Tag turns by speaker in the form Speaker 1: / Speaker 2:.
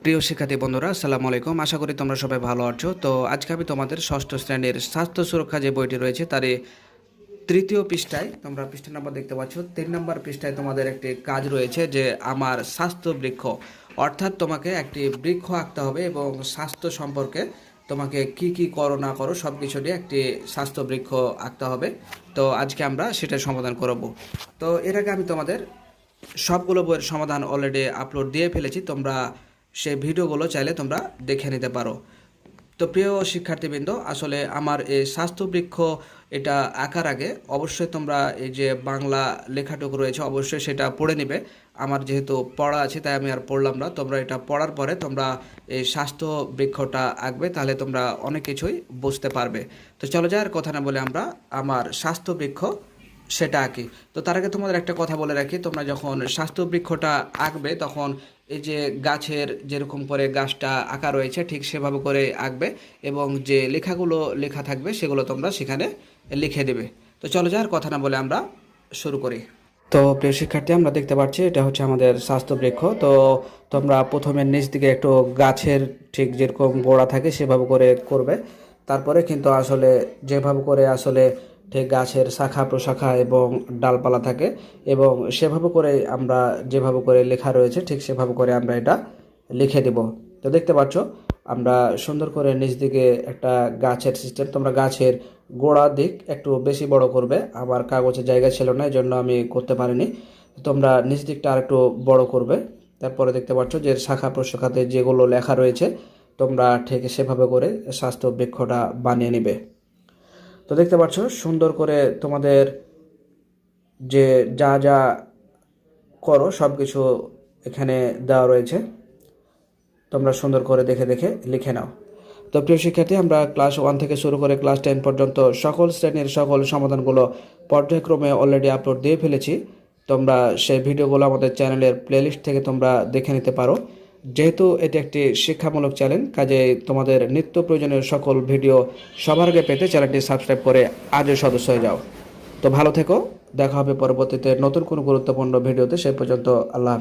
Speaker 1: প্রিয় শিক্ষার্থী বন্ধুরা, আসসালামু আলাইকুম। আশা করি তোমরা সবাই ভালো আছো। তো আজকে আমি তোমাদের ষষ্ঠ শ্রেণীর স্বাস্থ্য সুরক্ষা যে বইটি রয়েছে তার তৃতীয় পৃষ্ঠায় তোমরা পৃষ্ঠা নাম্বার দেখতে পাচ্ছ। 3 নম্বর পৃষ্ঠায় তোমাদের একটি কাজ রয়েছে যে আমার স্বাস্থ্য বৃক্ষ, অর্থাৎ তোমাকে একটি বৃক্ষ আঁকতে হবে এবং স্বাস্থ্য সম্পর্কে তোমাকে কি কি করো না করো সব কিছু নিয়ে একটি স্বাস্থ্য বৃক্ষ আঁকতে হবে। তো আজকে আমরা সেটার সমাধান করব। তো এর আগে আমি তোমাদের সবগুলো বইয়ের সমাধান অলরেডি আপলোড দিয়ে ফেলেছি, তোমরা সেই ভিডিওগুলো চাইলে তোমরা দেখে নিতে পারো। তো প্রিয় শিক্ষার্থীবৃন্দ, আসলে আমার এই স্বাস্থ্য বৃক্ষ এটা আঁকার আগে অবশ্যই তোমরা এই যে বাংলা লেখাটুকু রয়েছে অবশ্যই সেটা পড়ে নিবে। আমার যেহেতু পড়া আছে তাই আমি আর পড়লাম না। তোমরা এটা পড়ার পরে তোমরা এই স্বাস্থ্য বৃক্ষটা আঁকবে, তাহলে তোমরা অনেক কিছুই বুঝতে পারবে। তো চলো যাই আর কথা না বলে আমরা আমার স্বাস্থ্য বৃক্ষ সেটা আঁকি। তো তার আগে তোমাদের একটা কথা বলে রাখি, তোমরা যখন স্বাস্থ্য বৃক্ষটা আঁকবে তখন এই যে গাছের যেরকম করে গাছটা আঁকা রয়েছে ঠিক সেভাবে করে আঁকবে এবং যে লেখাগুলো লেখা থাকবে সেগুলো তোমরা সেখানে লিখে দেবে। তো চলো যার কথা না বলে আমরা শুরু করি। তো প্রিয় শিক্ষার্থী, আমরা দেখতে পাচ্ছি এটা হচ্ছে আমাদের স্বাস্থ্য বৃক্ষ। তো তোমরা প্রথমে নিচ দিকে একটু গাছের ঠিক যেরকম গোড়া থাকে সেভাবে করে করবে। তারপরে কিন্তু আসলে যেভাবে করে আসলে ঠিক গাছের শাখা প্রশাখা এবং ডালপালা থাকে এবং সেভাবে করে আমরা যেভাবে করে লেখা রয়েছে ঠিক সেভাবে করে আমরা এটা লিখে দেব। তো দেখতে পাচ্ছ আমরা সুন্দর করে নিচ দিকে একটা গাছের সিস্টেম, তোমরা গাছের গোড়া দিক একটু বেশি বড় করবে। আমার কাগজের জায়গা ছিল না, এই জন্য আমি করতে পারিনি। তোমরা নিচ দিকটা আর একটু বড় করবে। তারপরে দেখতে পাচ্ছ যে শাখা প্রশাখাতে যেগুলো লেখা রয়েছে তোমরা ঠিক সেভাবে করে স্বাস্থ্য বৃক্ষটা বানিয়ে নিবে। তো দেখতে পাচ্ছ সুন্দর করে তোমাদের যে যা যা করো সব কিছু এখানে দেওয়া রয়েছে, তোমরা সুন্দর করে দেখে দেখে লিখে নাও। তো প্রিয় শিক্ষার্থী, আমরা ক্লাস 1 থেকে শুরু করে ক্লাস 10 পর্যন্ত সকল শ্রেণীর সকল সমাধানগুলো পর্যায়ক্রমে অলরেডি আপলোড দিয়ে ফেলেছি। তোমরা সেই ভিডিওগুলো আমাদের চ্যানেলের প্লেলিস্ট থেকে তোমরা দেখে নিতে পারো। যেহেতু এটি একটি শিক্ষামূলক চ্যানেল, কাজে তোমাদের নিত্য প্রয়োজনীয় সকল ভিডিও সবার আগে পেতে চ্যানেলটি সাবস্ক্রাইব করে আজই সদস্য হয়ে যাও। তো ভালো থেকো, দেখা হবে পরবর্তীতে নতুন কোনো গুরুত্বপূর্ণ ভিডিওতে। সেই পর্যন্ত আল্লাহ হাফেজ।